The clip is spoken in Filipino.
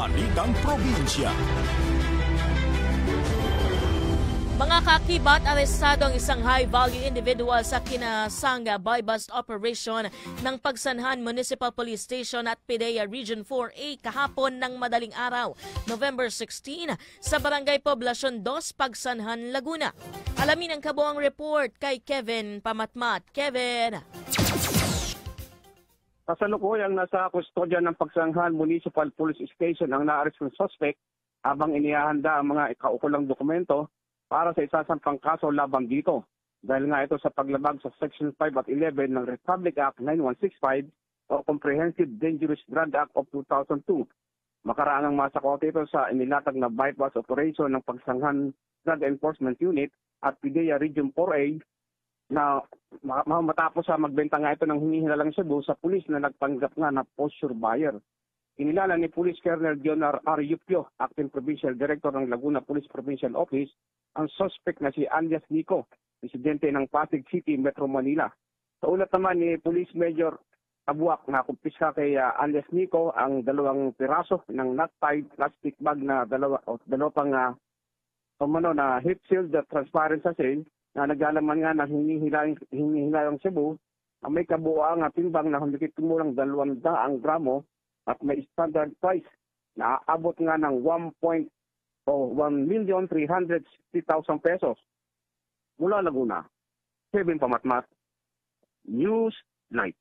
Balitang Probinsya. Mga kakibat, arestado ang isang high-value individual sa kinasanga buy-bust operation ng Pagsanhan Municipal Police Station at PIDEA Region 4A kahapon ng madaling araw, November 16, sa Barangay Poblacion 2, Pagsanhan, Laguna. Alamin ang kabuang report kay Kevin Pamatmat. Kevin! Kasalukuyang nasa kustodya ng Pagsanhan Municipal Police Station ang naaresto ng suspect habang inihahanda ang mga ikaukulang dokumento para sa isasampang kaso labang dito. Dahil nga ito sa paglabag sa Section 5 at 11 ng Republic Act 9165 o Comprehensive Dangerous Drug Act of 2002. Makaraang masakote ito sa inilatag na bypass operation ng Pagsanghan Drug Enforcement Unit at PIDEA Region 4A na matapos sa magbenta nga ito ng hinihilalang Cebu sa pulis na nagpanggap nga na posture buyer. Inilala ni Police Colonel Dionar R. Yupio, Acting Provincial Director ng Laguna Police Provincial Office, ang suspect na si Alias Nico, residente ng Pasig City, Metro Manila. Sa ulat naman ni Police Major Abuak na kumpiska kay Alias Nico ang 2 piraso ng nut-tied plastic bag na dalawang na heat sealed transparent sa sale na naglalaman nga ng hinihilayang Cebu ang may kabuoang timbang na humigit kumulang 200 gramo at may standard price na aabot nga ng 1,360,000 pesos. Mula Laguna, Kevin Pamatmat, News Night.